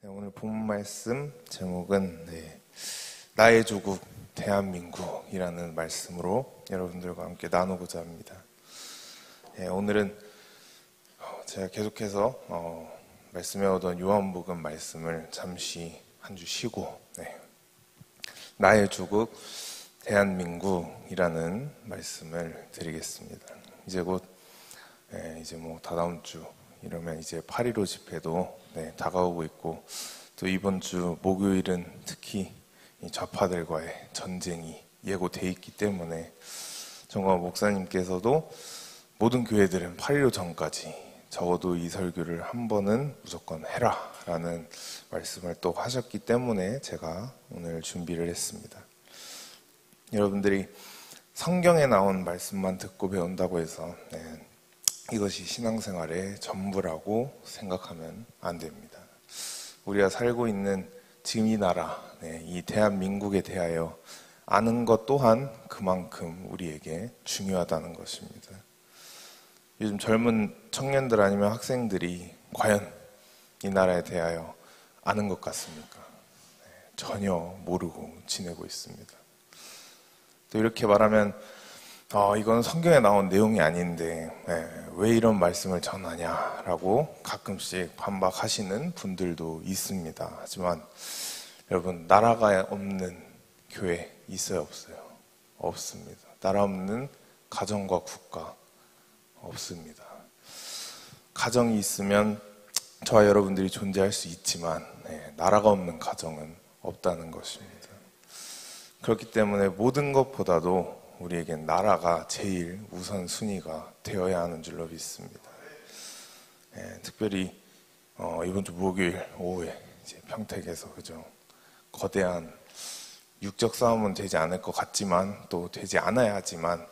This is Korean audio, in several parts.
네, 오늘 본문 말씀 제목은 나의 조국 대한민국이라는 말씀으로 여러분들과 함께 나누고자 합니다. 오늘은 제가 계속해서 말씀해오던 요한복음 말씀을 잠시 한 주 쉬고 나의 조국 대한민국이라는 말씀을 드리겠습니다. 이제 곧 다다음 주 이러면 이제 8.15 집회도 다가오고 있고, 또 이번 주 목요일은 특히 이 좌파들과의 전쟁이 예고돼 있기 때문에 정광 목사님께서도 모든 교회들은 8.15 전까지 적어도 이 설교를 한 번은 무조건 해라 라는 말씀을 또 하셨기 때문에 제가 오늘 준비를 했습니다. 여러분들이 성경에 나온 말씀만 듣고 배운다고 해서 이것이 신앙생활의 전부라고 생각하면 안 됩니다. 우리가 살고 있는 지금 이 나라, 이 대한민국에 대하여 아는 것 또한 그만큼 우리에게 중요하다는 것입니다. 요즘 젊은 청년들 아니면 학생들이 과연 이 나라에 대하여 아는 것 같습니까? 전혀 모르고 지내고 있습니다. 또 이렇게 말하면 이건 성경에 나온 내용이 아닌데 왜 이런 말씀을 전하냐라고 가끔씩 반박하시는 분들도 있습니다. 하지만 여러분, 나라가 없는 교회 있어요, 없어요? 없습니다. 나라 없는 가정과 국가 없습니다. 가정이 있으면 저와 여러분들이 존재할 수 있지만 나라가 없는 가정은 없다는 것입니다. 그렇기 때문에 모든 것보다도 우리에겐 나라가 제일 우선순위가 되어야 하는 줄로 믿습니다. 특별히 이번 주 목요일 오후에 이제 평택에서 거대한 육적 싸움은 되지 않을 것 같지만 또 되지 않아야 하지만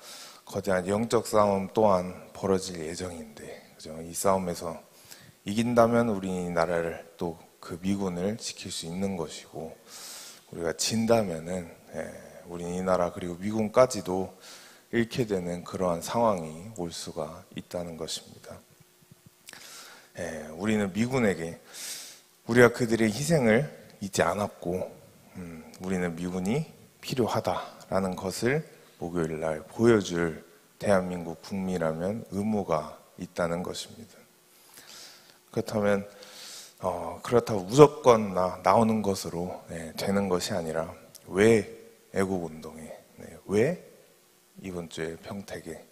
거대한 영적 싸움 또한 벌어질 예정인데, 이 싸움에서 이긴다면 우리나라를 또 그 미군을 지킬 수 있는 것이고, 우리가 진다면은 우리 이 나라 그리고 미군까지도 잃게 되는 그러한 상황이 올 수가 있다는 것입니다. 우리는 미군에게 우리가 그들의 희생을 잊지 않았고, 우리는 미군이 필요하다라는 것을 목요일 날 보여줄 대한민국 국민이라면 의무가 있다는 것입니다. 그렇다고 무조건 나오는 것으로 되는 것이 아니라, 왜 애국운동에, 왜 이번 주에 평택에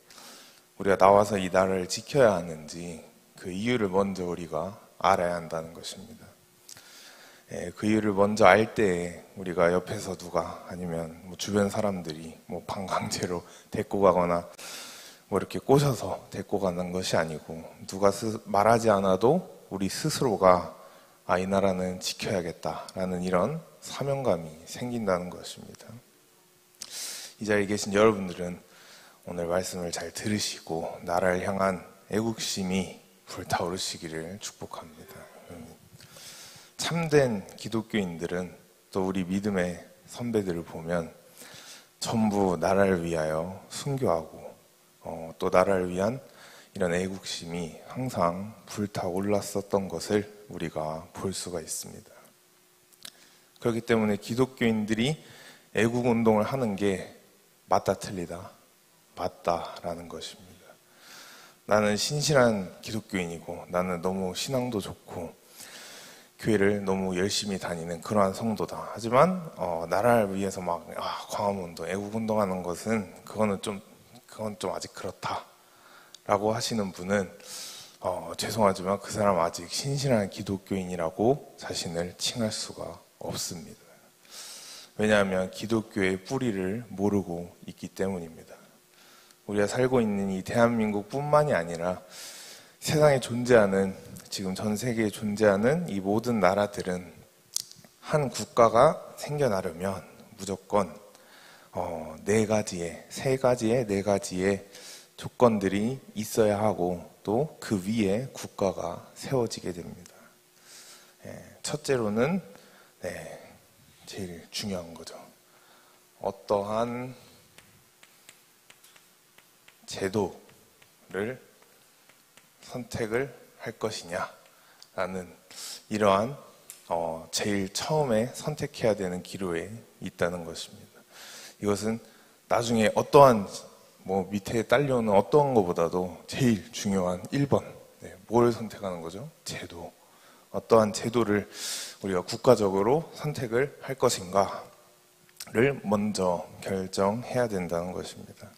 우리가 나와서 이 나라를 지켜야 하는지 그 이유를 먼저 우리가 알아야 한다는 것입니다. 그 이유를 먼저 알 때에 우리가 옆에서 누가 아니면 주변 사람들이 반강제로 데리고 가거나 이렇게 꼬셔서 데리고 가는 것이 아니고, 누가 말하지 않아도 우리 스스로가 이 나라는 지켜야겠다라는 이런 사명감이 생긴다는 것입니다. 이 자리에 계신 여러분들은 오늘 말씀을 잘 들으시고 나라를 향한 애국심이 불타오르시기를 축복합니다. 참된 기독교인들은 또 우리 믿음의 선배들을 보면 전부 나라를 위하여 순교하고 또 나라를 위한 이런 애국심이 항상 불타올랐었던 것을 우리가 볼 수가 있습니다. 그렇기 때문에 기독교인들이 애국운동을 하는 게 맞다 틀리다, 맞다라는 것입니다. 나는 신실한 기독교인이고 나는 너무 신앙도 좋고 교회를 너무 열심히 다니는 그러한 성도다. 하지만 나라를 위해서 광화문운동, 애국운동하는 것은 그건 좀 아직 그렇다 라고 하시는 분은 죄송하지만 그 사람 아직 신실한 기독교인이라고 자신을 칭할 수가 없습니다. 왜냐하면 기독교의 뿌리를 모르고 있기 때문입니다. 우리가 살고 있는 이 대한민국 뿐만이 아니라 세상에 존재하는, 지금 전 세계에 존재하는 이 모든 나라들은 한 국가가 생겨나려면 무조건 세 가지의 조건들이 있어야 하고, 또 그 위에 국가가 세워지게 됩니다. 첫째로는 제일 중요한 거죠. 어떠한 제도를 선택을 할 것이냐라는 이러한 제일 처음에 선택해야 되는 기로에 있다는 것입니다. 이것은 나중에 어떠한 밑에 딸려오는 어떠한 것보다도 제일 중요한 1번. 뭘 선택하는 거죠? 제도. 어떠한 제도를 우리가 국가적으로 선택을 할 것인가를 먼저 결정해야 된다는 것입니다.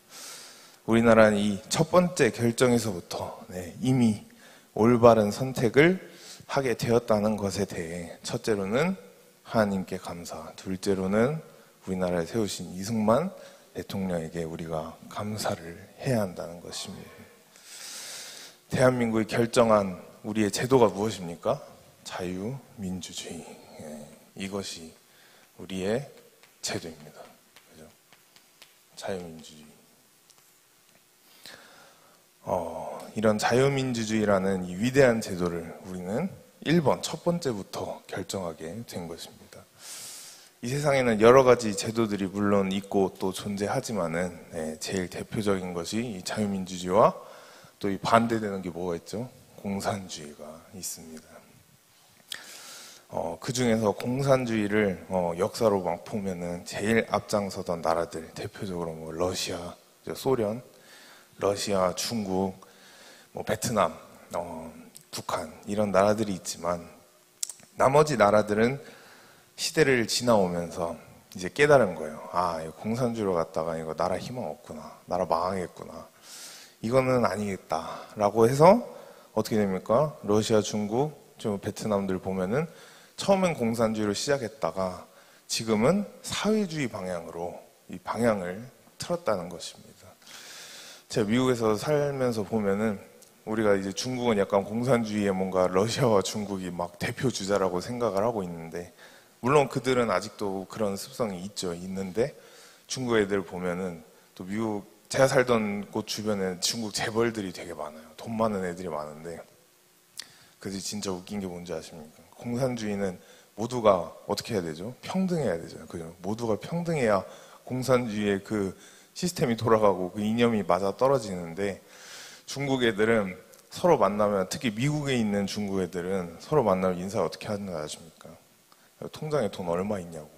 우리나라는 이 첫 번째 결정에서부터 이미 올바른 선택을 하게 되었다는 것에 대해 첫째로는 하나님께 감사, 둘째로는 우리나라에 세우신 이승만 대통령에게 우리가 감사를 해야 한다는 것입니다. 대한민국이 결정한 우리의 제도가 무엇입니까? 자유민주주의. 이것이 우리의 제도입니다. 그죠? 자유민주주의. 이런 자유민주주의라는 이 위대한 제도를 우리는 1번, 첫 번째부터 결정하게 된 것입니다. 이 세상에는 여러 가지 제도들이 물론 있고 또 존재하지만은 제일 대표적인 것이 이 자유민주주의와 또 이 반대되는 게 뭐가 있죠? 공산주의가 있습니다. 그 중에서 공산주의를 역사로 막 보면은 제일 앞장서던 나라들, 대표적으로 러시아, 소련, 러시아, 중국, 베트남, 북한 이런 나라들이 있지만 나머지 나라들은 시대를 지나오면서 이제 깨달은 거예요. 이거 공산주의로 갔다가 이거 나라 희망 없구나, 나라 망하겠구나, 이거는 아니겠다라고 해서 어떻게 됩니까? 러시아, 중국, 좀 베트남들 보면은 처음엔 공산주의로 시작했다가 지금은 사회주의 방향으로 이 방향을 틀었다는 것입니다. 제가 미국에서 살면서 보면은 우리가 이제 중국은 약간 공산주의에 뭔가 러시아와 중국이 막 대표 주자라고 생각을 하고 있는데, 물론 그들은 아직도 그런 습성이 있는데 중국 애들 보면은 또 미국, 제가 살던 곳 주변에 중국 재벌들이 되게 많아요. 돈 많은 애들이 많은데, 그래서 진짜 웃긴 게 뭔지 아십니까? 공산주의는 모두가 어떻게 해야 되죠? 평등해야 되잖아요. 그죠? 모두가 평등해야 공산주의의 그 시스템이 돌아가고 그 이념이 맞아 떨어지는데, 중국 애들은 서로 만나면, 특히 미국에 있는 중국 애들은 서로 만나면 인사 어떻게 하는 거 아십니까? 통장에 돈 얼마 있냐고,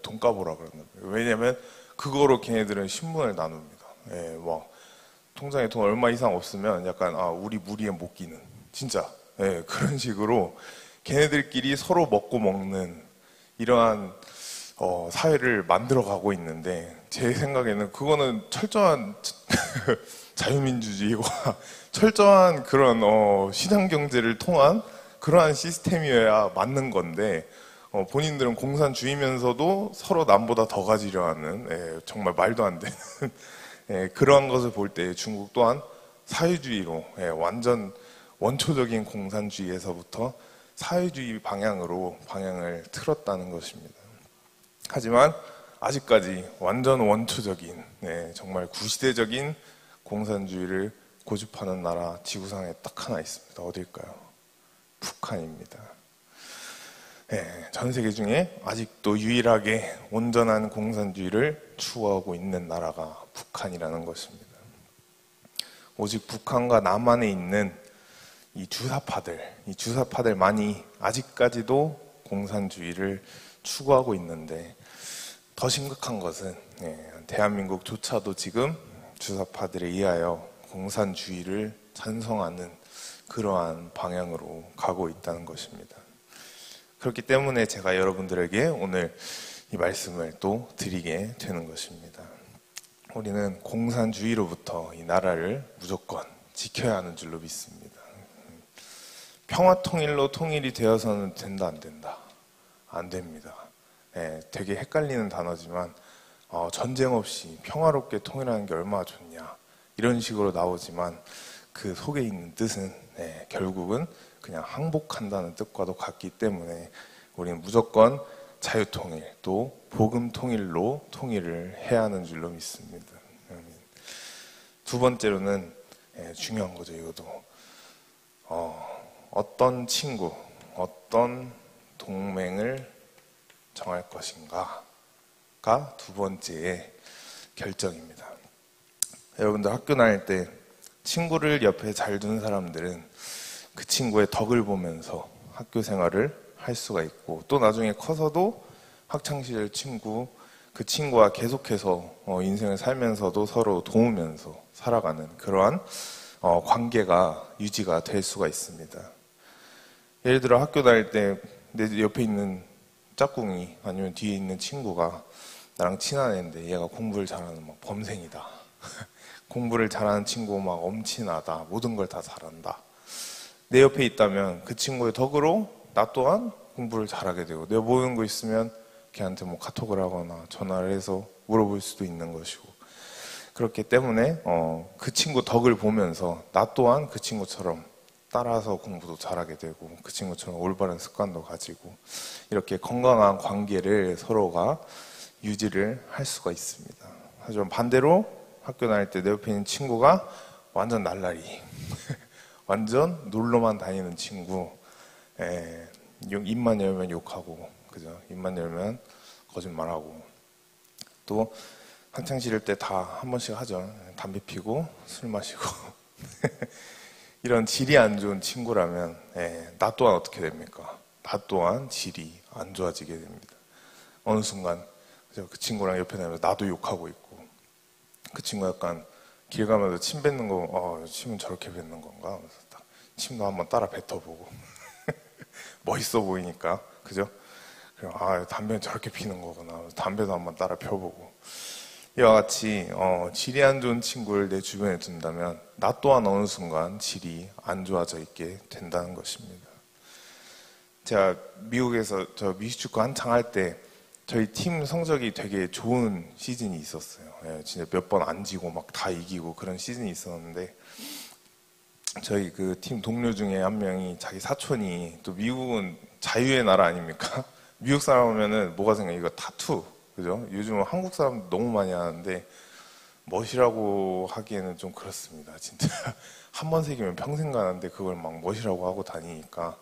돈 까보라 그런다. 왜냐면 그거로 걔네들은 신문을 나눕니다. 막 통장에 돈 얼마 이상 없으면 약간 우리 무리에 못 끼는, 진짜 그런 식으로 걔네들끼리 서로 먹고 먹는 이러한 사회를 만들어가고 있는데, 제 생각에는 그거는 철저한 자유민주주의와 철저한 그런 시장경제를 통한 그러한 시스템이어야 맞는 건데, 본인들은 공산주의면서도 서로 남보다 더 가지려 하는, 정말 말도 안 되는 그러한 것을 볼 때 중국 또한 사회주의로, 완전 원초적인 공산주의에서부터 사회주의 방향으로 방향을 틀었다는 것입니다. 하지만 아직까지 완전 원초적인, 정말 구시대적인 공산주의를 고집하는 나라 지구상에 딱 하나 있습니다. 어딜까요? 북한입니다. 전 세계 중에 아직도 유일하게 온전한 공산주의를 추구하고 있는 나라가 북한이라는 것입니다. 오직 북한과 남한에 있는 이 주사파들만이 아직까지도 공산주의를 추구하고 있는데, 더 심각한 것은 대한민국조차도 지금 주사파들에 의하여 공산주의를 찬성하는 그러한 방향으로 가고 있다는 것입니다. 그렇기 때문에 제가 여러분들에게 오늘 이 말씀을 또 드리게 되는 것입니다. 우리는 공산주의로부터 이 나라를 무조건 지켜야 하는 줄로 믿습니다. 평화통일로 통일이 되어서는 된다, 안 된다? 안 됩니다. 되게 헷갈리는 단어지만 전쟁 없이 평화롭게 통일하는 게 얼마나 좋냐, 이런 식으로 나오지만 그 속에 있는 뜻은 결국은 그냥 항복한다는 뜻과도 같기 때문에 우리는 무조건 자유통일, 또 복음통일로 통일을 해야 하는 줄로 믿습니다. 두 번째로는 중요한 거죠. 이것도 어떤 친구, 어떤 동맹을 정할 것인가가 두 번째의 결정입니다. 여러분들 학교 다닐 때 친구를 옆에 잘 둔 사람들은 그 친구의 덕을 보면서 학교 생활을 할 수가 있고, 또 나중에 커서도 학창시절 친구, 그 친구와 계속해서 인생을 살면서도 서로 도우면서 살아가는 그러한 관계가 유지가 될 수가 있습니다. 예를 들어 학교 다닐 때 내 옆에 있는 짝꿍이 아니면 뒤에 있는 친구가 나랑 친한 애인데 얘가 공부를 잘하는 막 범생이다. 공부를 잘하는 친구 막 엄친하다. 모든 걸 다 잘한다. 내 옆에 있다면 그 친구의 덕으로 나 또한 공부를 잘하게 되고, 내가 모르는 거 있으면 걔한테 뭐 카톡을 하거나 전화를 해서 물어볼 수도 있는 것이고, 그렇기 때문에 그 친구 덕을 보면서 나 또한 그 친구처럼 따라서 공부도 잘하게 되고, 그 친구처럼 올바른 습관도 가지고, 이렇게 건강한 관계를 서로가 유지를 할 수가 있습니다. 하지만 반대로 학교 다닐 때 내 옆에 있는 친구가 완전 날라리 완전 놀러만 다니는 친구, 입만 열면 욕하고, 그죠? 입만 열면 거짓말하고, 또 한창 시절 때 다 한 번씩 하죠. 담배 피고 술 마시고 이런 질이 안 좋은 친구라면 나 또한 어떻게 됩니까? 나 또한 질이 안 좋아지게 됩니다. 어느 순간 그 친구랑 옆에 다니면서 나도 욕하고 있고, 그 친구 약간 길 가면서 침 뱉는 거, 침은 저렇게 뱉는 건가? 하면서 딱 침도 한번 따라 뱉어보고 멋있어 보이니까, 그죠? 그리고 담배는 저렇게 피는 거구나. 담배도 한번 따라 펴보고, 이와 같이 질이 안 좋은 친구를 내 주변에 둔다면 나 또한 어느 순간 질이 안 좋아져 있게 된다는 것입니다. 제가 미국에서 저 미식축구 한창 할 때 저희 팀 성적이 되게 좋은 시즌이 있었어요. 진짜 몇 번 안 지고 막 다 이기고 그런 시즌이 있었는데, 저희 그 팀 동료 중에 한 명이 자기 사촌이, 또 미국은 자유의 나라 아닙니까? 미국 사람 하면은 뭐가 생겨? 이거 타투. 그죠? 요즘은 한국 사람 너무 많이 하는데 멋이라고 하기에는 좀 그렇습니다. 진짜 한 번 새기면 평생 가는데 그걸 막 멋이라고 하고 다니니까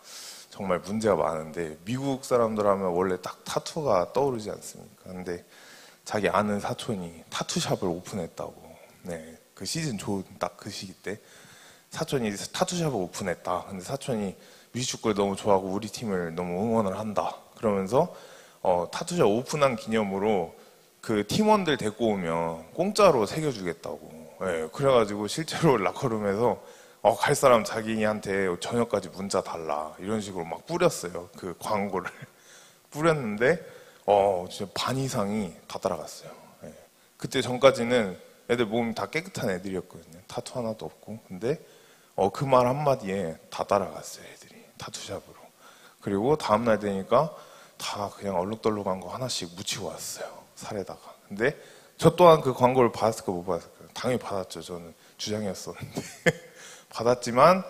정말 문제가 많은데, 미국 사람들 하면 원래 딱 타투가 떠오르지 않습니까? 근데 자기 아는 사촌이 타투샵을 오픈했다고. 네, 그 시즌 좋은 딱 그 시기 때 사촌이 타투샵을 오픈했다. 근데 사촌이 미식축구를 너무 좋아하고 우리 팀을 너무 응원을 한다. 그러면서 타투샵 오픈한 기념으로 그 팀원들 데리고 오면 공짜로 새겨주겠다고. 그래가지고 실제로 라커룸에서 갈 사람 자기한테 저녁까지 문자 달라, 이런 식으로 막 뿌렸어요. 그 광고를 뿌렸는데 진짜 반 이상이 다 따라갔어요. 그때 전까지는 애들 몸이 다 깨끗한 애들이었거든요. 타투 하나도 없고. 근데 그 말 한마디에 다 따라갔어요, 애들이 타투샵으로. 그리고 다음날 되니까 다 그냥 얼룩덜룩한 거 하나씩 묻히고 왔어요, 살에다가. 근데 저 또한 그 광고를 받았을까 못 받았을까? 당연히 받았죠. 저는 주장이었었는데 받았지만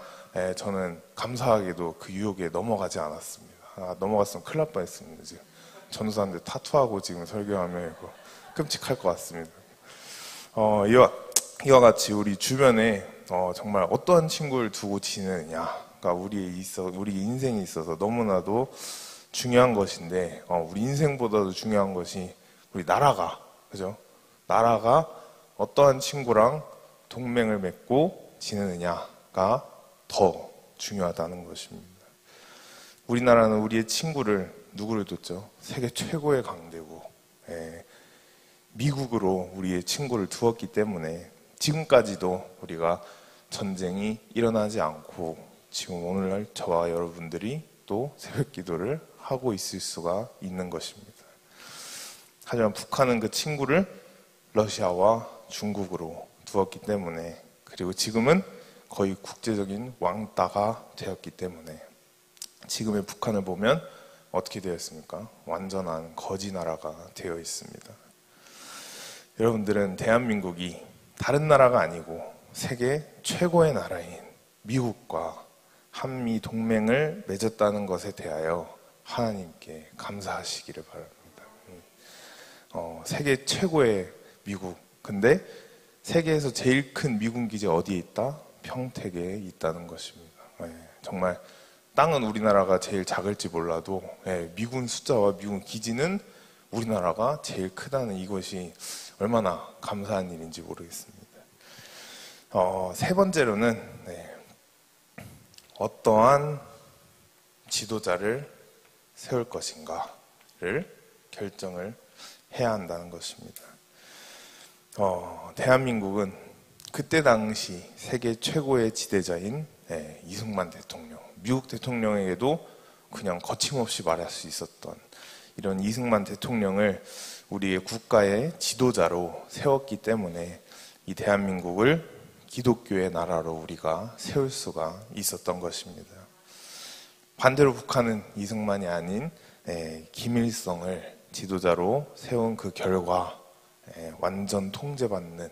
저는 감사하게도 그 유혹에 넘어가지 않았습니다. 넘어갔으면 큰일 날 뻔했습니다. 지금 전도사인데 타투하고 지금 설교하면 이거 끔찍할 것 같습니다. 이와 같이 우리 주변에 정말 어떠한 친구를 두고 지내느냐가 우리 인생에 있어서 너무나도 중요한 것인데, 우리 인생보다도 중요한 것이 우리 나라가, 그죠? 나라가 어떠한 친구랑 동맹을 맺고 지내느냐가 더 중요하다는 것입니다. 우리나라는 우리의 친구를 누구를 뒀죠? 세계 최고의 강대국 미국으로 우리의 친구를 두었기 때문에 지금까지도 우리가 전쟁이 일어나지 않고 지금 오늘날 저와 여러분들이 또 새벽 기도를 하고 있을 수가 있는 것입니다. 하지만 북한은 그 친구를 러시아와 중국으로 두었기 때문에, 그리고 지금은 거의 국제적인 왕따가 되었기 때문에 지금의 북한을 보면 어떻게 되어 있습니까? 완전한 거지 나라가 되어 있습니다. 여러분들은 대한민국이 다른 나라가 아니고 세계 최고의 나라인 미국과 한미 동맹을 맺었다는 것에 대하여 하나님께 감사하시기를 바랍니다. 세계 최고의 미국. 근데 세계에서 제일 큰 미군 기지 어디에 있다? 평택에 있다는 것입니다. 정말 땅은 우리나라가 제일 작을지 몰라도 미군 숫자와 미군 기지는 우리나라가 제일 크다는 이것이 얼마나 감사한 일인지 모르겠습니다. 세 번째로는 어떠한 지도자를 세울 것인가를 결정을 해야 한다는 것입니다. 대한민국은 그때 당시 세계 최고의 지도자인 이승만 대통령, 미국 대통령에게도 그냥 거침없이 말할 수 있었던 이런 이승만 대통령을 우리의 국가의 지도자로 세웠기 때문에 이 대한민국을 기독교의 나라로 우리가 세울 수가 있었던 것입니다. 반대로 북한은 이승만이 아닌 김일성을 지도자로 세운 그 결과 완전 통제받는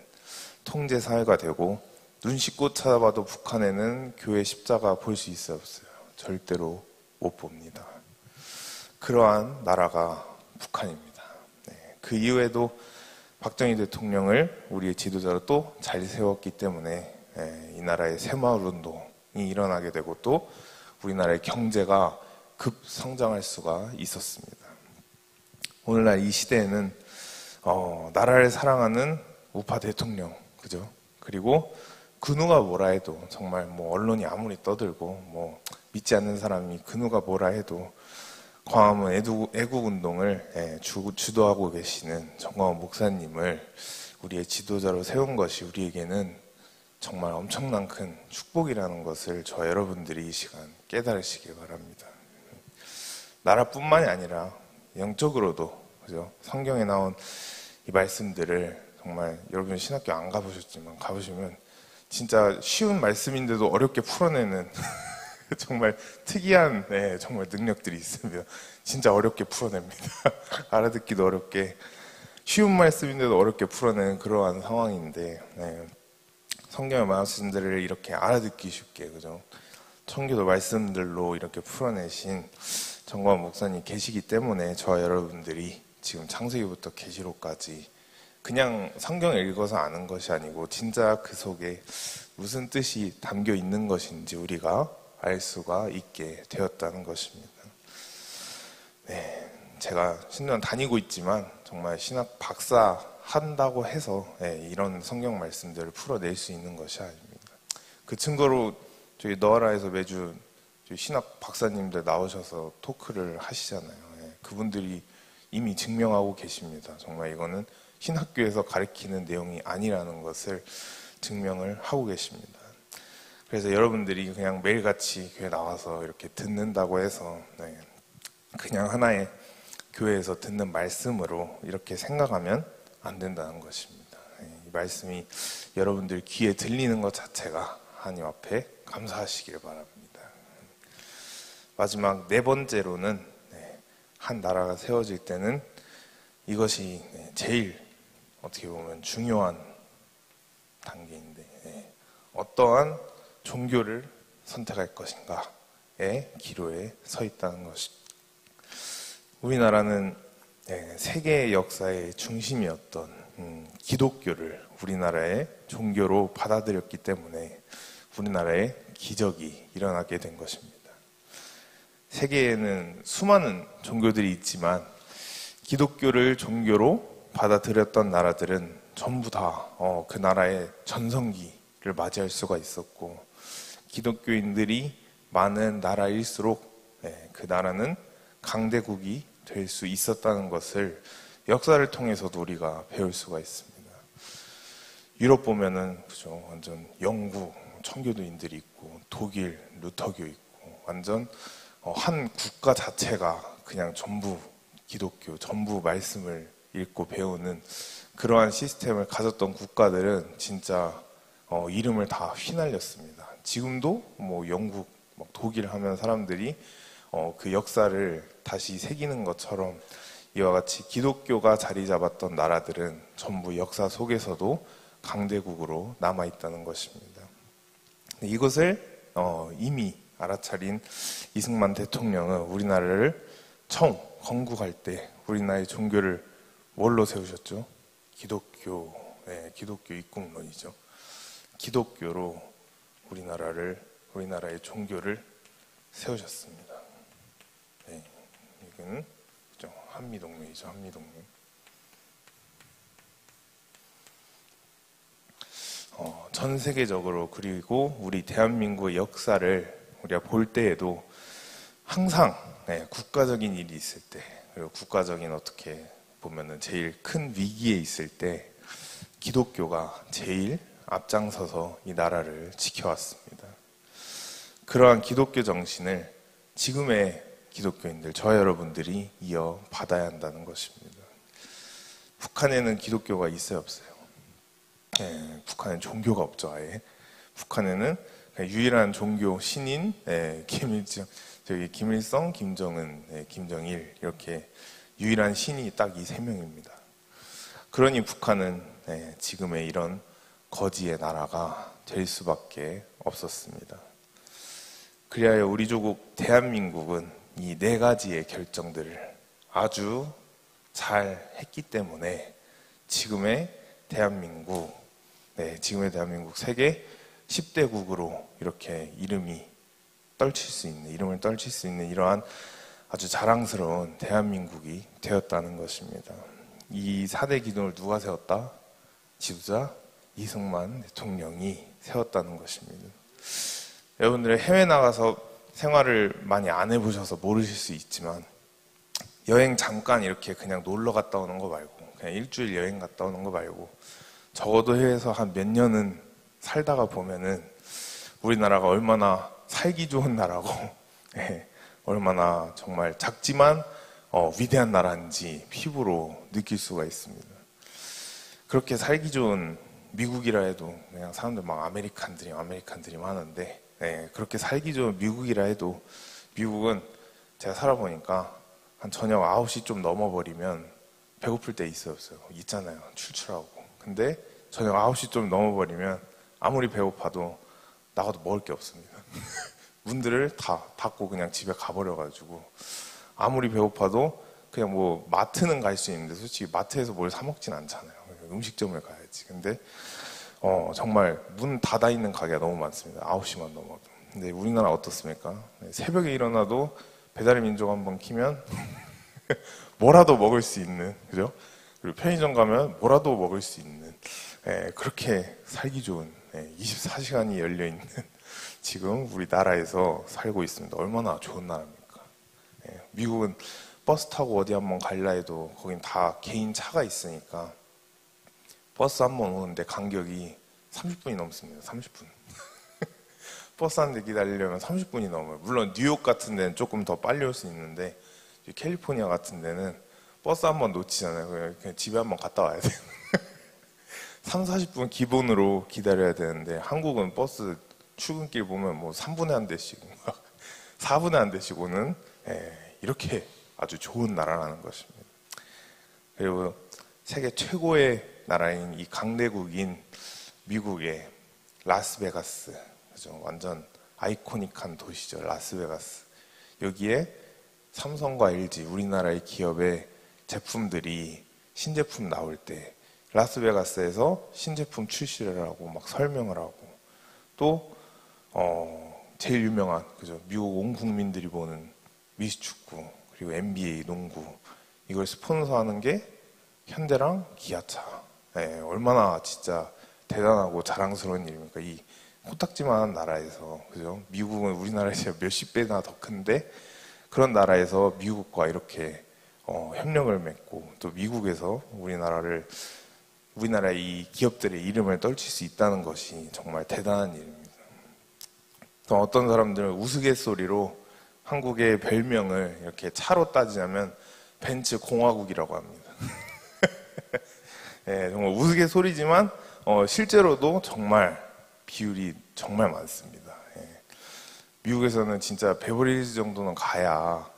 통제사회가 되고 눈 씻고 찾아봐도 북한에는 교회 십자가 볼 수 있어요, 없어요? 절대로 못 봅니다. 그러한 나라가 북한입니다. 그 이후에도 박정희 대통령을 우리의 지도자로 또 잘 세웠기 때문에 이 나라의 새마을운동이 일어나게 되고 또 우리나라의 경제가 급성장할 수가 있었습니다. 오늘날 이 시대에는 나라를 사랑하는 우파 대통령, 그죠? 그리고 그 누가 뭐라 해도 정말 뭐 언론이 아무리 떠들고 뭐 믿지 않는 사람이 그 누가 뭐라 해도 광화문 애국운동을 주도하고 계시는 정광훈 목사님을 우리의 지도자로 세운 것이 우리에게는 정말 엄청난 큰 축복이라는 것을 저 여러분들이 이 시간 깨달으시길 바랍니다. 나라뿐만이 아니라 영적으로도, 그죠? 성경에 나온 이 말씀들을 정말 여러분 신학교 안 가보셨지만 가보시면 진짜 쉬운 말씀인데도 어렵게 풀어내는 정말 특이한 정말 능력들이 있으며 진짜 어렵게 풀어냅니다. 알아듣기도 어렵게 쉬운 말씀인데도 어렵게 풀어내는 그러한 상황인데 성경의 말씀들을 이렇게 알아듣기 쉽게, 그죠? 청교도 말씀들로 이렇게 풀어내신 정광훈 목사님 계시기 때문에 저와 여러분들이 지금 창세기부터 계시록까지 그냥 성경을 읽어서 아는 것이 아니고 진짜 그 속에 무슨 뜻이 담겨 있는 것인지 우리가 알 수가 있게 되었다는 것입니다. 제가 신도원 다니고 있지만 정말 신학 박사 한다고 해서 이런 성경 말씀들을 풀어낼 수 있는 것이 아닙니다. 그 증거로 저희 너아라에서 매주 신학 박사님들 나오셔서 토크를 하시잖아요. 그분들이 이미 증명하고 계십니다. 정말 이거는 신학교에서 가르치는 내용이 아니라는 것을 증명을 하고 계십니다. 그래서 여러분들이 그냥 매일같이 교회 나와서 이렇게 듣는다고 해서 그냥 하나의 교회에서 듣는 말씀으로 이렇게 생각하면 안 된다는 것입니다. 이 말씀이 여러분들 귀에 들리는 것 자체가 하나님 앞에 감사하시길 바랍니다. 마지막 네 번째로는 한 나라가 세워질 때는 이것이 제일 어떻게 보면 중요한 단계인데 어떠한 종교를 선택할 것인가의 기로에 서 있다는 것입니다. 우리나라는 세계 역사의 중심이었던 기독교를 우리나라의 종교로 받아들였기 때문에 우리나라에 기적이 일어나게 된 것입니다. 세계에는 수많은 종교들이 있지만 기독교를 종교로 받아들였던 나라들은 전부 다 그 나라의 전성기를 맞이할 수가 있었고 기독교인들이 많은 나라일수록 그 나라는 강대국이 될 수 있었다는 것을 역사를 통해서도 우리가 배울 수가 있습니다. 유럽 보면은 그죠, 완전 영국 청교도인들이 있고 독일 루터교 있고 완전 한 국가 자체가 그냥 전부 기독교, 전부 말씀을 읽고 배우는 그러한 시스템을 가졌던 국가들은 진짜 이름을 다 휘날렸습니다. 지금도 뭐 영국, 독일 하면 사람들이 그 역사를 다시 새기는 것처럼 이와 같이 기독교가 자리 잡았던 나라들은 전부 역사 속에서도 강대국으로 남아있다는 것입니다. 이것을 이미 알아차린 이승만 대통령은 우리나라를 처음 건국할 때 우리나라의 종교를 뭘로 세우셨죠? 기독교, 기독교 입국론이죠. 기독교로 우리나라의 종교를 세우셨습니다. 이건 한미동맹이죠, 한미동맹. 전 세계적으로 그리고 우리 대한민국의 역사를 우리가 볼 때에도 항상 국가적인 일이 있을 때, 그리고 국가적인 어떻게 보면은 제일 큰 위기에 있을 때 기독교가 제일 앞장서서 이 나라를 지켜왔습니다. 그러한 기독교 정신을 지금의 기독교인들, 저와 여러분들이 이어받아야 한다는 것입니다. 북한에는 기독교가 있어요, 없어요? 북한엔 종교가 없죠, 아예. 북한에는 유일한 종교 신인 김일성, 김정은, 김정일 이렇게 유일한 신이 딱 이 세 명입니다. 그러니 북한은 지금의 이런 거지의 나라가 될 수밖에 없었습니다. 그리하여 우리 조국 대한민국은 이 네 가지의 결정들을 아주 잘 했기 때문에 지금의 대한민국 세계 10대국으로 이렇게 이름을 떨칠 수 있는 이러한 아주 자랑스러운 대한민국이 되었다는 것입니다. 이 4대 기둥을 누가 세웠다? 지도자 이승만 대통령이 세웠다는 것입니다. 여러분들의 해외 나가서 생활을 많이 안 해보셔서 모르실 수 있지만 여행 잠깐 이렇게 그냥 놀러 갔다 오는 거 말고, 그냥 일주일 여행 갔다 오는 거 말고 적어도 해외에서 한 몇 년은 살다가 보면은 우리나라가 얼마나 살기 좋은 나라고 얼마나 정말 작지만 위대한 나라인지 피부로 느낄 수가 있습니다. 그렇게 살기 좋은 미국이라 해도 그냥 사람들 막 아메리칸 드림 하는데 그렇게 살기 좋은 미국이라 해도 미국은 제가 살아보니까 한 저녁 9시 좀 넘어버리면 배고플 때 있어요, 없어요? 있잖아요, 출출하고. 근데 저녁 9시 좀 넘어버리면 아무리 배고파도 나가도 먹을 게 없습니다. 문들을 다 닫고 그냥 집에 가버려가지고 아무리 배고파도 그냥 뭐 마트는 갈 수 있는데 솔직히 마트에서 뭘 사 먹진 않잖아요. 음식점을 가야지. 근데 정말 문 닫아 있는 가게가 너무 많습니다. 9시만 넘어도. 근데 우리나라 어떻습니까? 새벽에 일어나도 배달의 민족 한번 키면 뭐라도 먹을 수 있는, 그죠? 그리고 편의점 가면 뭐라도 먹을 수 있는, 그렇게 살기 좋은 24시간이 열려 있는 지금 우리나라에서 살고 있습니다. 얼마나 좋은 나라입니까? 미국은 버스 타고 어디 한번 갈라 해도 거긴 다 개인 차가 있으니까 버스 한 번 오는데 간격이 30분이 넘습니다. 30분. 버스 한 대 기다리려면 30분이 넘어요. 물론 뉴욕 같은 데는 조금 더 빨리 올 수 있는데 캘리포니아 같은 데는 버스 한 번 놓치잖아요. 그냥 집에 한 번 갔다 와야 돼요. 3, 40분 기본으로 기다려야 되는데 한국은 버스 출근길 보면 뭐 3분에 한 대씩 4분에 한 대씩 오는 이렇게 아주 좋은 나라라는 것입니다. 그리고 세계 최고의 나라인 이 강대국인 미국의 라스베가스, 그죠? 완전 아이코닉한 도시죠. 라스베가스. 여기에 삼성과 LG, 우리나라의 기업의 제품들이 신제품 나올 때 라스베가스에서 신제품 출시를 하고 막 설명을 하고 또 제일 유명한, 그죠? 미국 온 국민들이 보는 미식축구 그리고 NBA 농구 이걸 스폰서하는 게 현대랑 기아차. 얼마나 진짜 대단하고 자랑스러운 일입니까? 이 코딱지만한 나라에서, 그죠? 미국은 우리나라에서 몇십 배나 더 큰데 그런 나라에서 미국과 이렇게 협력을 맺고 또 미국에서 우리나라의 이 기업들의 이름을 떨칠 수 있다는 것이 정말 대단한 일입니다. 또 어떤 사람들은 우스갯소리로 한국의 별명을 이렇게 차로 따지자면 벤츠 공화국이라고 합니다. 정말 우스갯소리지만 실제로도 정말 비율이 정말 많습니다. 미국에서는 진짜 베버리힐즈 정도는 가야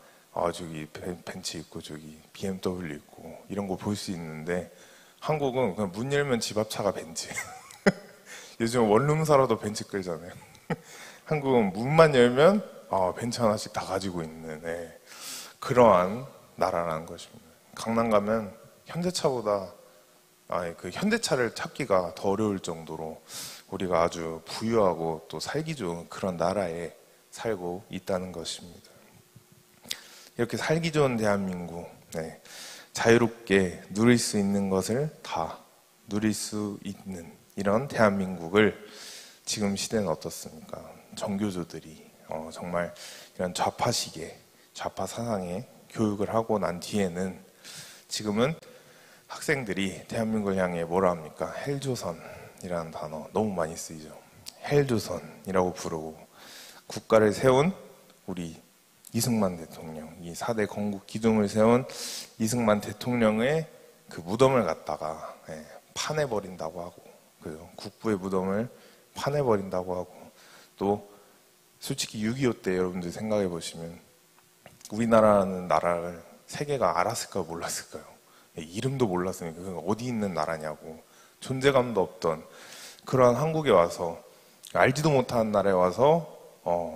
저기 벤츠 있고 저기 BMW 있고 이런 거 볼 수 있는데 한국은 그냥 문 열면 집 앞차가 벤츠. 요즘 원룸 살아도 벤츠 끌잖아요. 한국은 문만 열면 벤츠 하나씩 다 가지고 있는 그러한 나라라는 것입니다. 강남 가면 현대차보다 그 현대차를 찾기가 더 어려울 정도로 우리가 아주 부유하고 또 살기 좋은 그런 나라에 살고 있다는 것입니다. 이렇게 살기 좋은 대한민국, 자유롭게 누릴 수 있는 것을 다 누릴 수 있는 이런 대한민국을 지금 시대는 어떻습니까? 정교조들이 정말 이런 좌파식의 좌파 사상의 교육을 하고 난 뒤에는 지금은 학생들이 대한민국을 향해 뭐라 합니까? 헬조선이라는 단어 너무 많이 쓰이죠. 헬조선이라고 부르고 국가를 세운 우리 이승만 대통령, 이 4대 건국 기둥을 세운 이승만 대통령의 그 무덤을 갖다가 파내버린다고 하고, 그죠? 국부의 무덤을 파내버린다고 하고, 또 솔직히 6.25 때 여러분들 생각해 보시면 우리나라라는 나라를 세계가 알았을까요? 몰랐을까요? 이름도 몰랐으니까 그건 어디 있는 나라냐고, 존재감도 없던 그런 한국에 와서, 알지도 못하는 나라에 와서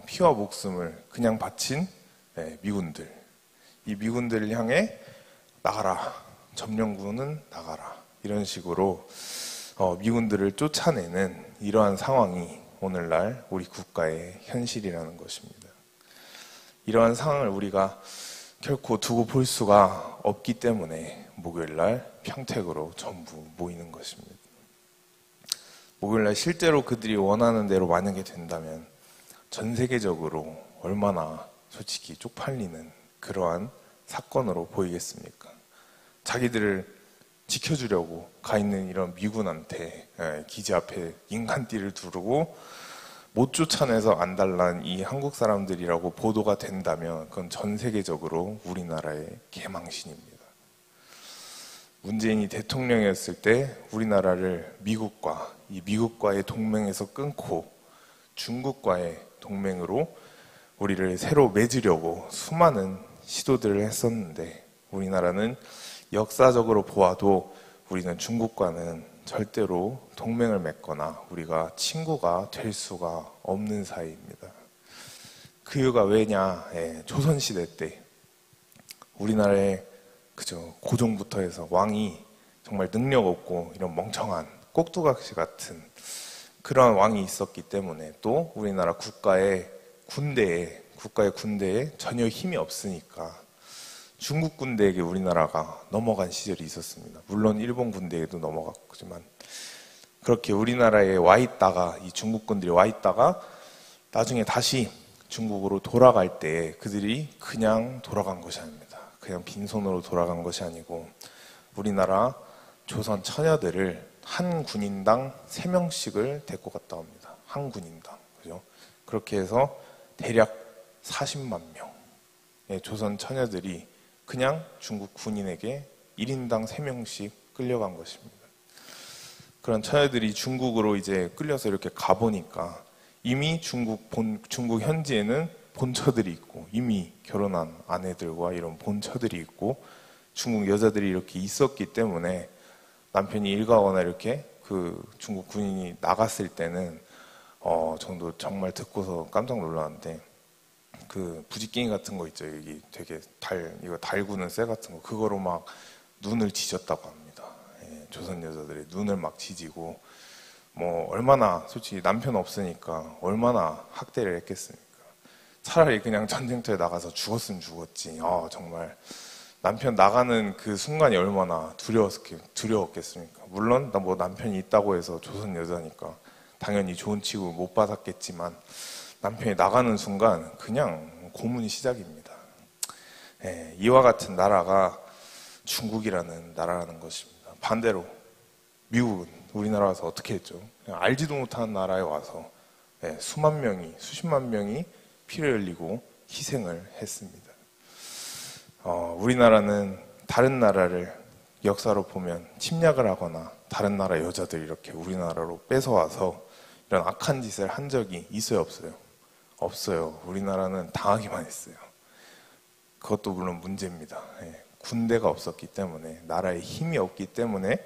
피와 목숨을 그냥 바친 미군들, 이 미군들을 향해 나가라, 점령군은 나가라, 이런 식으로 미군들을 쫓아내는 이러한 상황이 오늘날 우리 국가의 현실이라는 것입니다. 이러한 상황을 우리가 결코 두고 볼 수가 없기 때문에 목요일날 평택으로 전부 모이는 것입니다. 목요일날 실제로 그들이 원하는 대로 만약에 된다면 전 세계적으로 얼마나 솔직히 쪽팔리는 그러한 사건으로 보이겠습니까? 자기들을 지켜주려고 가 있는 이런 미군한테 기지 앞에 인간띠를 두르고 못 쫓아내서 안달난 이 한국 사람들이라고 보도가 된다면 그건 전 세계적으로 우리나라의 개망신입니다. 문재인이 대통령이었을 때 우리나라를 미국과의 동맹에서 끊고 중국과의 동맹으로 우리를 새로 맺으려고 수많은 시도들을 했었는데, 우리나라는 역사적으로 보아도 우리는 중국과는 절대로 동맹을 맺거나 우리가 친구가 될 수가 없는 사이입니다. 그 이유가 왜냐? 조선시대 때 우리나라의 고종부터 해서 왕이 정말 능력 없고 이런 멍청한 꼭두각시 같은 그런 왕이 있었기 때문에, 또 우리나라 국가의 군대에 전혀 힘이 없으니까 중국 군대에게 우리나라가 넘어간 시절이 있었습니다. 물론 일본 군대에도 넘어갔지만, 그렇게 우리나라에 와 있다가, 이 중국 군들이 와 있다가 나중에 다시 중국으로 돌아갈 때 그들이 그냥 돌아간 것이 아닙니다. 그냥 빈손으로 돌아간 것이 아니고 우리나라 조선 처녀들을 한 군인당 3명씩을 데리고 갔다 옵니다. 한 군인당. 그죠? 그렇게 해서 대략 40만 명의 조선 처녀들이 그냥 중국 군인에게 1인당 3명씩 끌려간 것입니다. 그런 처녀들이 중국으로 이제 끌려서 이렇게 가보니까 이미 중국 현지에는 본처들이 있고, 이미 결혼한 아내들과 이런 본처들이 있고, 중국 여자들이 이렇게 있었기 때문에 남편이 일 가거나 이렇게 그 중국 군인이 나갔을 때는 정도 정말 듣고서 깜짝 놀랐는데, 그 부지깽이 같은 거 있죠. 여기 되게 이거 달구는 쇠 같은 거, 그거로 막 눈을 지졌다고 합니다. 조선 여자들이 눈을 막 지지고, 얼마나 솔직히 남편 없으니까 얼마나 학대를 했겠습니까? 차라리 그냥 전쟁터에 나가서 죽었으면 죽었지. 정말 남편 나가는 그 순간이 얼마나 두려웠겠습니까? 물론 남편이 있다고 해서 조선 여자니까 당연히 좋은 취급 못 받았겠지만, 남편이 나가는 순간 그냥 고문이 시작입니다. 이와 같은 나라가 중국이라는 나라라는 것입니다. 반대로 미국은 우리나라 와서 어떻게 했죠? 그냥 알지도 못하는 나라에 와서 수십만 명이 피를 흘리고 희생을 했습니다. 우리나라는 다른 나라를 역사로 보면 침략을 하거나 다른 나라 여자들 이렇게 우리나라로 뺏어와서 이런 악한 짓을 한 적이 있어요, 없어요? 없어요. 우리나라는 당하기만 했어요. 그것도 물론 문제입니다. 군대가 없었기 때문에, 나라에 힘이 없기 때문에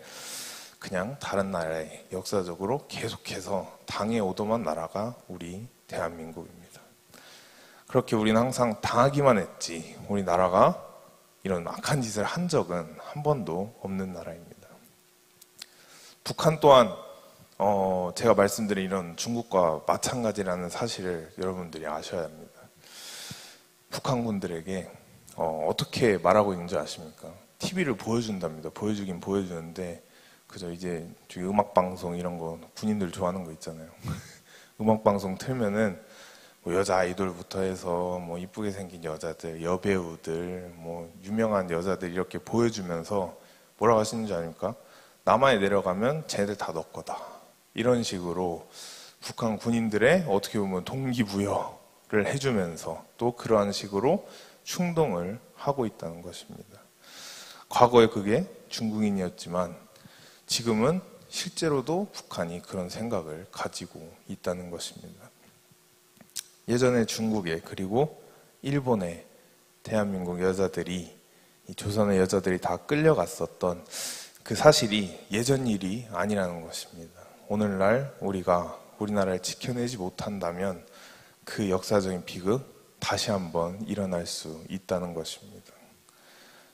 그냥 다른 나라에 역사적으로 계속해서 당해오더만 나라가 우리 대한민국입니다. 그렇게 우리는 항상 당하기만 했지 우리나라가 이런 악한 짓을 한 적은 한 번도 없는 나라입니다. 북한 또한 제가 말씀드린 이런 중국과 마찬가지라는 사실을 여러분들이 아셔야 합니다. 북한군들에게 어떻게 말하고 있는지 아십니까? TV를 보여준답니다. 보여주긴 보여주는데, 그죠? 이제 음악방송 이런 거 군인들 좋아하는 거 있잖아요. 음악방송 틀면은 뭐 여자 아이돌부터 해서 뭐 이쁘게 생긴 여자들, 여배우들, 뭐 유명한 여자들 이렇게 보여주면서 뭐라고 하시는 줄 아닙니까? 남한에 내려가면 쟤네들 다 너 거다. 이런 식으로 북한 군인들의 어떻게 보면 동기부여를 해주면서 또 그러한 식으로 충동을 하고 있다는 것입니다. 과거에 그게 중국인이었지만 지금은 실제로도 북한이 그런 생각을 가지고 있다는 것입니다. 예전에 중국에 그리고 일본에 대한민국 여자들이, 이 조선의 여자들이 다 끌려갔었던 그 사실이 예전 일이 아니라는 것입니다. 오늘날 우리가 우리나라를 지켜내지 못한다면 그 역사적인 비극 다시 한번 일어날 수 있다는 것입니다.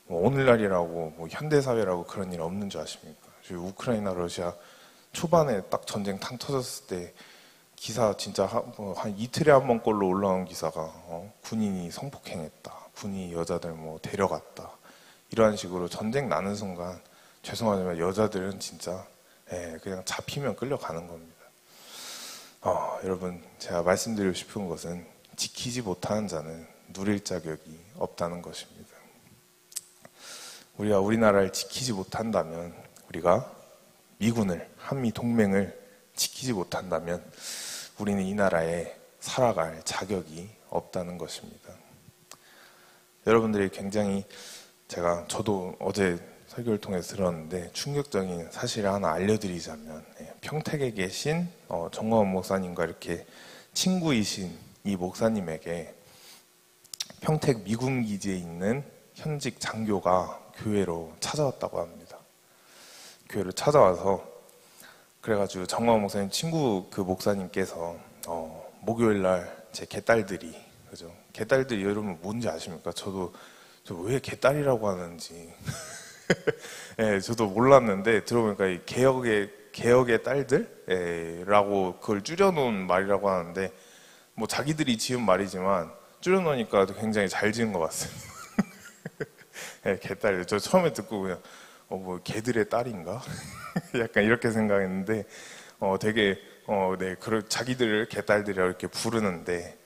뭐 오늘날이라고 뭐 현대사회라고 그런 일 없는 줄 아십니까? 우크라이나 러시아 초반에 딱 전쟁 탕 터졌을 때 기사 진짜 한 이틀에 한 번꼴로 올라온 기사가 군인이 성폭행했다, 군인이 여자들 뭐 데려갔다, 이러한 식으로 전쟁 나는 순간 죄송하지만 여자들은 진짜 그냥 잡히면 끌려가는 겁니다. 여러분, 제가 말씀드리고 싶은 것은 지키지 못하는 자는 누릴 자격이 없다는 것입니다. 우리가 우리나라를 지키지 못한다면, 우리가 미군을, 한미 동맹을 지키지 못한다면 우리는 이 나라에 살아갈 자격이 없다는 것입니다. 여러분들이 굉장히, 저도 어제 설교를 통해서 들었는데 충격적인 사실을 하나 알려드리자면, 평택에 계신 정광훈 목사님과 이렇게 친구이신 이 목사님에게 평택 미군 기지에 있는 현직 장교가 교회로 찾아왔다고 합니다. 교회로 찾아와서, 그래가지고 정광훈 목사님 친구 그 목사님께서 목요일 날 제 개딸들이, 그죠? 개딸들이 여러분 뭔지 아십니까? 저도 왜 개딸이라고 하는지 저도 몰랐는데 들어보니까 이 개혁의 딸들라고 그걸 줄여놓은 말이라고 하는데, 뭐 자기들이 지은 말이지만 줄여놓으니까 굉장히 잘 지은 것 같습니다. 개딸. 저 처음에 듣고 그냥 뭐 개들의 딸인가? 약간 이렇게 생각했는데 되게 자기들을 개딸들이라고 이렇게 부르는데,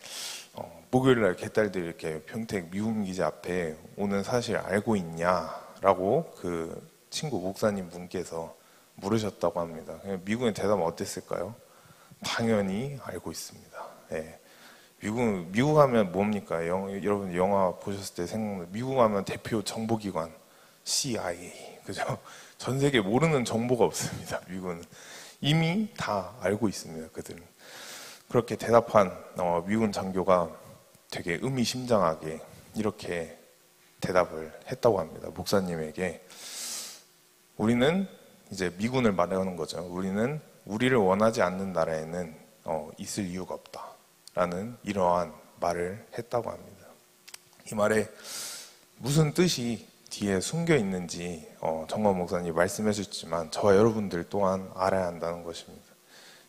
목요일날 개딸들이 이렇게 평택 미군 기지 앞에 오는 사실 알고 있냐라고 그 친구 목사님 분께서 물으셨다고 합니다. 미군의 대답은 어땠을까요? 당연히 알고 있습니다. 미국 하면 뭡니까? 여러분 영화 보셨을 때 생각나는, 미국 하면 대표 정보기관 CIA, 그죠? 전 세계 모르는 정보가 없습니다. 미국은 이미 다 알고 있습니다. 그들은. 그렇게 대답한 미군 장교가 되게 의미심장하게 이렇게 대답을 했다고 합니다. 목사님에게. 우리는 이제 미군을 말하는 거죠. 우리는 우리를 원하지 않는 나라에는 있을 이유가 없다 라는 이러한 말을 했다고 합니다. 이 말에 무슨 뜻이 뒤에 숨겨 있는지 정광훈 목사님이 말씀해 주셨지만 저와 여러분들 또한 알아야 한다는 것입니다.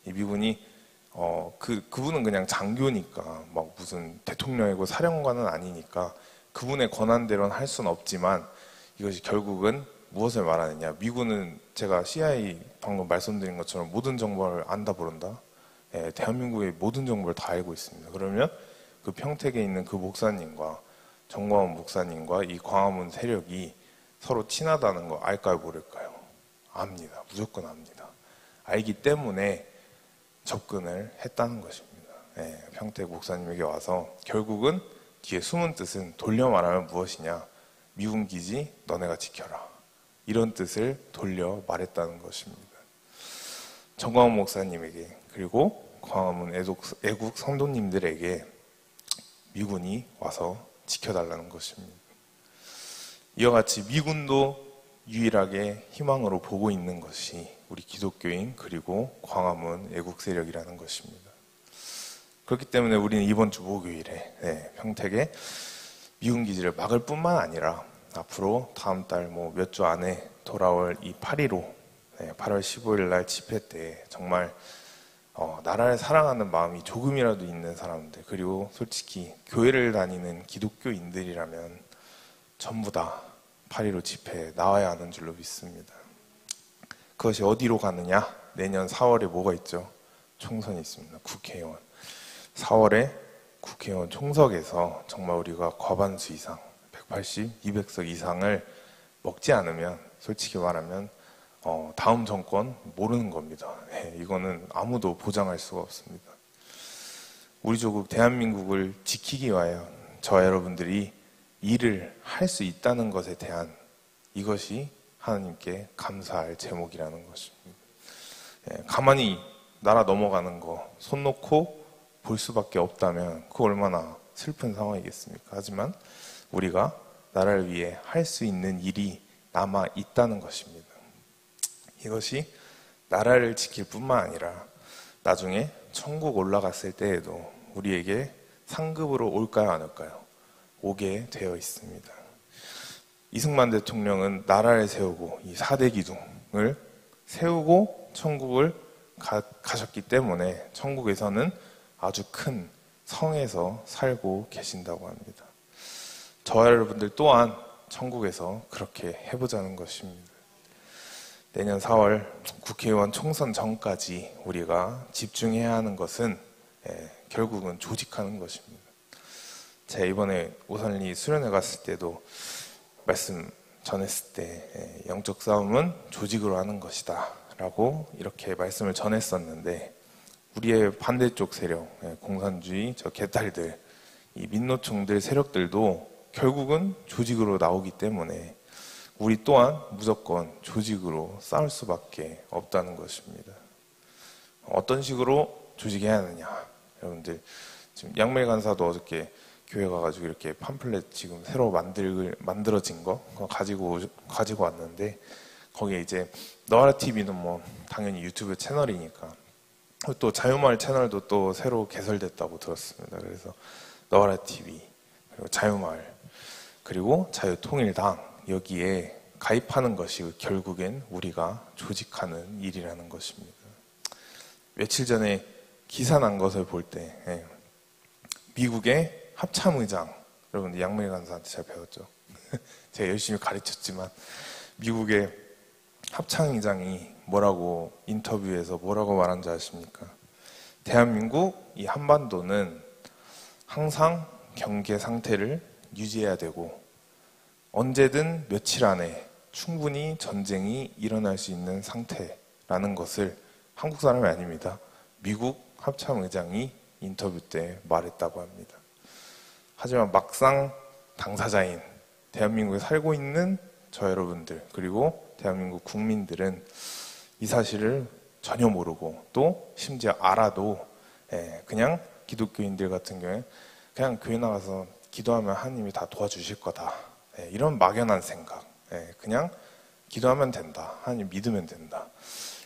이 미군이 그분은 그냥 장교니까 막 무슨 대통령이고 사령관은 아니니까 그분의 권한대로는 할 수는 없지만, 이것이 결국은 무엇을 말하느냐, 미군은 제가 CIA 방금 말씀드린 것처럼 모든 정보를 안다 부른다. 대한민국의 모든 정보를 다 알고 있습니다. 그러면 그 평택에 있는 그 목사님과 정광훈 목사님과 이 광화문 세력이 서로 친하다는 거 알까요, 모를까요? 압니다. 무조건 압니다. 알기 때문에 접근을 했다는 것입니다. 평택 목사님에게 와서 결국은 뒤에 숨은 뜻은 돌려 말하면 무엇이냐, 미군 기지 너네가 지켜라, 이런 뜻을 돌려 말했다는 것입니다. 정광훈 목사님에게, 그리고 광화문 애국 성도님들에게 미군이 와서 지켜달라는 것입니다. 이와 같이 미군도 유일하게 희망으로 보고 있는 것이 우리 기독교인 그리고 광화문 애국 세력이라는 것입니다. 그렇기 때문에 우리는 이번 주 목요일에 평택에 미군 기지를 막을 뿐만 아니라 앞으로 다음 달 몇 주 안에 돌아올 이 8.15 8월 15일 날 집회 때 정말 나라를 사랑하는 마음이 조금이라도 있는 사람들, 그리고 솔직히 교회를 다니는 기독교인들이라면 전부 다 8.15 집회에 나와야 하는 줄로 믿습니다. 그것이 어디로 가느냐? 내년 4월에 뭐가 있죠? 총선이 있습니다. 국회의원. 4월에 국회의원 총석에서 정말 우리가 과반수 이상, 180, 200석 이상을 먹지 않으면 솔직히 말하면 다음 정권 모르는 겁니다. 이거는 아무도 보장할 수가 없습니다. 우리 조국 대한민국을 지키기 위하여 저와 여러분들이 일을 할 수 있다는 것에 대한 이것이 하나님께 감사할 제목이라는 것입니다. 가만히 나라 넘어가는 거 손 놓고 볼 수밖에 없다면 그 얼마나 슬픈 상황이겠습니까? 하지만 우리가 나라를 위해 할 수 있는 일이 남아 있다는 것입니다. 이것이 나라를 지킬 뿐만 아니라 나중에 천국 올라갔을 때에도 우리에게 상급으로 올까요, 안 올까요? 오게 되어 있습니다. 이승만 대통령은 나라를 세우고 이 4대 기둥을 세우고 천국을 가셨기 때문에 천국에서는 아주 큰 성에서 살고 계신다고 합니다. 저와 여러분들 또한 천국에서 그렇게 해보자는 것입니다. 내년 4월 국회의원 총선 전까지 우리가 집중해야 하는 것은 결국은 조직하는 것입니다. 제가 이번에 오산리 수련회 갔을 때도 말씀 전했을 때 영적 싸움은 조직으로 하는 것이다 라고 이렇게 말씀을 전했었는데 우리의 반대쪽 세력, 공산주의, 저 개딸들, 이 민노총들 세력들도 결국은 조직으로 나오기 때문에 우리 또한 무조건 조직으로 싸울 수밖에 없다는 것입니다. 어떤 식으로 조직해야 하느냐? 여러분들 지금 양멜 간사도 어저께 교회 가가지고 이렇게 팜플렛 지금 새로 만들어진 거 가지고 왔는데 거기에 이제 너아라 TV는 뭐 당연히 유튜브 채널이니까 또 자유마을 채널도 또 새로 개설됐다고 들었습니다. 그래서 너아라 TV 그리고 자유마을 그리고 자유통일당 여기에 가입하는 것이 결국엔 우리가 조직하는 일이라는 것입니다. 며칠 전에 기사 난 것을 볼 때 미국의 합참의장 여러분들 양멜 간사한테 잘 배웠죠? 제가 열심히 가르쳤지만 미국의 합참의장이 뭐라고 인터뷰에서 뭐라고 말한지 아십니까? 대한민국 이 한반도는 항상 경계 상태를 유지해야 되고 언제든 며칠 안에 충분히 전쟁이 일어날 수 있는 상태라는 것을 한국 사람이 아닙니다. 미국 합참의장이 인터뷰 때 말했다고 합니다. 하지만 막상 당사자인 대한민국에 살고 있는 저 여러분들 그리고 대한민국 국민들은 이 사실을 전혀 모르고 또 심지어 알아도 그냥 기독교인들 같은 경우에 그냥 교회 나가서 기도하면 하나님이 다 도와주실 거다. 이런 막연한 생각. 그냥 기도하면 된다. 하나님 믿으면 된다.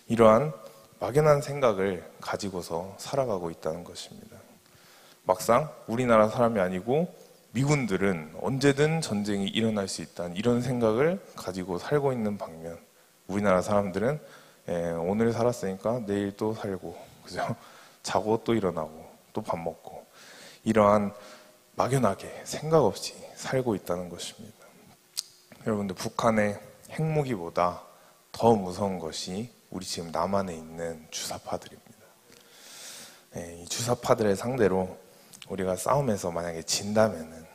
이러한 막연한 생각을 가지고서 살아가고 있다는 것입니다. 막상 우리나라 사람이 아니고 미군들은 언제든 전쟁이 일어날 수 있다는 이런 생각을 가지고 살고 있는 반면 우리나라 사람들은 오늘 살았으니까 내일 또 살고 그죠? 자고 또 일어나고 또 밥 먹고 이러한 막연하게 생각 없이 살고 있다는 것입니다. 여러분들 북한의 핵무기보다 더 무서운 것이 우리 지금 남한에 있는 주사파들입니다. 이 주사파들을 상대로 우리가 싸움에서 만약에 진다면은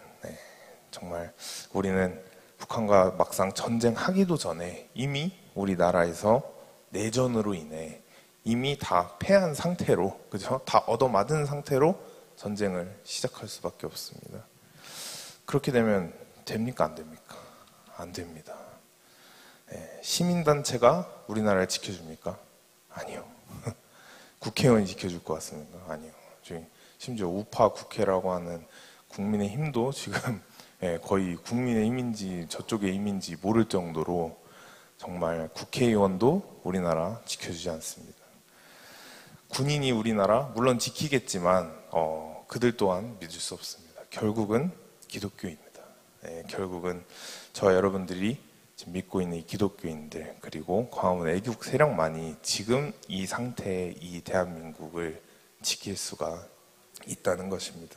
정말 우리는 북한과 막상 전쟁하기도 전에 이미 우리나라에서 내전으로 인해 이미 다 패한 상태로 그죠? 다 얻어맞은 상태로 전쟁을 시작할 수밖에 없습니다. 그렇게 되면 됩니까? 안 됩니까? 안 됩니다. 시민단체가 우리나라를 지켜줍니까? 아니요. 국회의원이 지켜줄 것 같습니까? 아니요. 심지어 우파 국회라고 하는 국민의힘도 지금 거의 국민의힘인지 저쪽의 힘인지 모를 정도로 정말 국회의원도 우리나라 지켜주지 않습니다. 군인이 우리나라 물론 지키겠지만 그들 또한 믿을 수 없습니다. 결국은 기독교입니다. 결국은 저와 여러분들이 지금 믿고 있는 이 기독교인들 그리고 광화문 애국 세력만이 지금 이 상태의 이 대한민국을 지킬 수가 있다는 것입니다.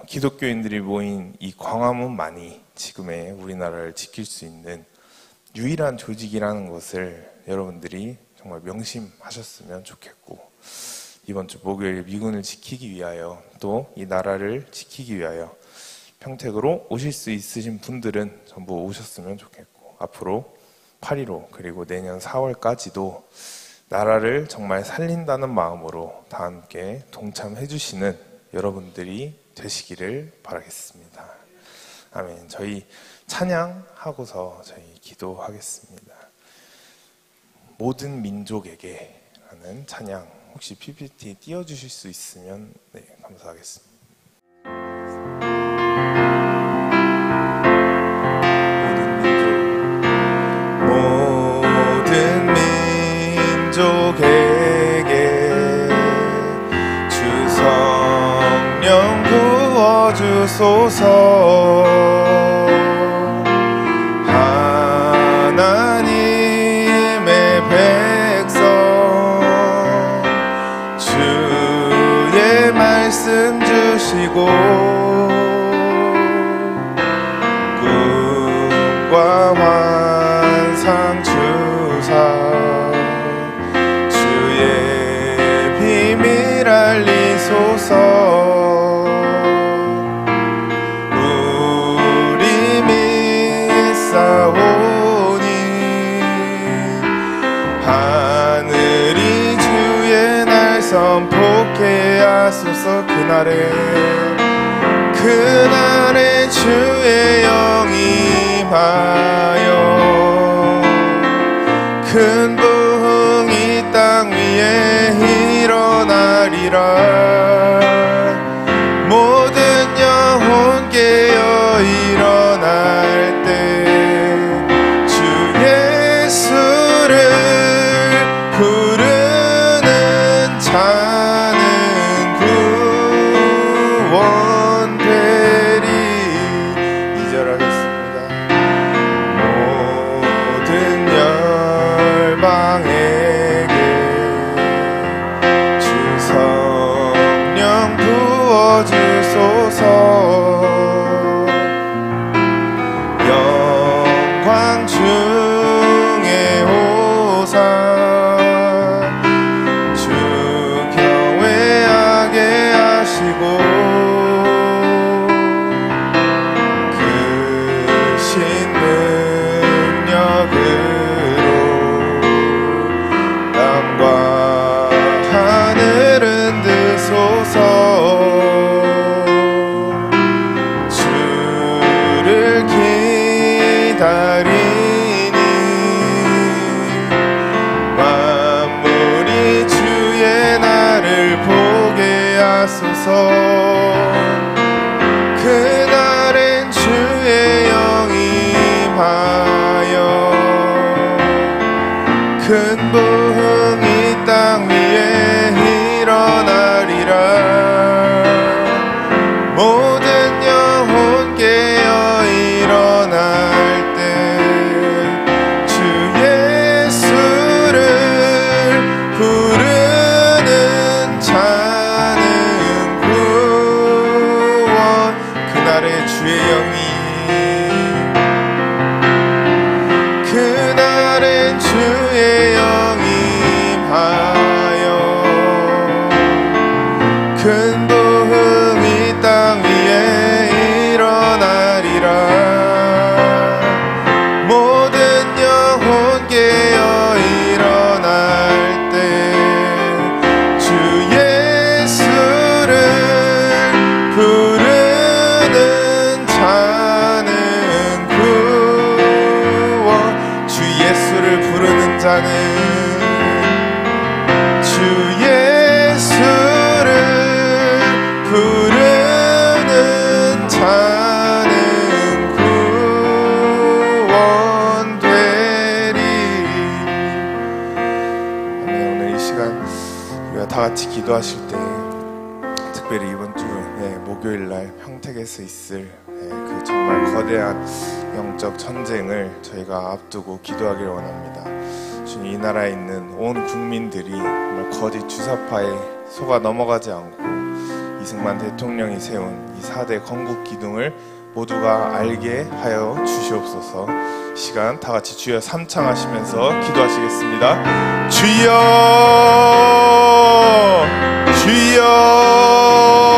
기독교인들이 모인 이 광화문만이 지금의 우리나라를 지킬 수 있는 유일한 조직이라는 것을 여러분들이 정말 명심하셨으면 좋겠고 이번 주 목요일 미군을 지키기 위하여 또 이 나라를 지키기 위하여 평택으로 오실 수 있으신 분들은 전부 오셨으면 좋겠고, 앞으로 8.15 그리고 내년 4월까지도 나라를 정말 살린다는 마음으로 다 함께 동참해 주시는 여러분들이 되시기를 바라겠습니다. 아멘. 저희 찬양하고서 저희 기도하겠습니다. 모든 민족에게 라는 찬양, 혹시 PPT 띄워주실 수 있으면 감사하겠습니다. 모든 민족에게 주 성령 부어주소서. 하나님의 백성 주의 말씀 주시고 꿈과 환상 주사 주의 비밀 알리소서. 우리 믿사오니 하늘이 주의 날 선포케 하소서. 그날에 주의 영이 임하여 큰 부흥이 땅 위에 일어나리라. 모든 영혼 깨어 일어날 때 주 예수를 부르는 자는 구원되리. 2절 하겠습니다. 모든 열방에게 주 성령 부어주소서. 영광 중에 호사 주 경외하게 하시고 크신 능력으로 땅과 하늘은 흔드소서. 주를 기다리니 만물이 주의 날을 보게 하소서. 그날엔 주의 영이 임하여 큰 부흥이 땅 위에 일어나리라. 모든 영혼 깨어 일어날 때 주 예수를 부르는 자는 구원. 그날에 주의 영이 그날엔 주의 영이 임하여 큰 부흥이 땅 위에 일어나리라. 모든 영혼 깨어 일어날 때 주 예수를 부르는 자는 구원. 주 예수를 부르는 자는 주 예수를 부르는 자는 구원되리. 오늘 이 시간 우리가 다 같이 기도하실 때 특별히 이번 주 목요일 날 평택에서 있을 그 정말 거대한 영적 전쟁을 저희가 앞두고 기도하기를 원합니다. 주님, 이 나라에 있는 온 국민들이 정말 거짓 주사파에 속아 넘어가지 않고 이승만 대통령이 세운 이 4대 건국 기둥을 모두가 알게 하여 주시옵소서. 시간 다 같이 주여 삼창하시면서 기도하시겠습니다. 주여 주여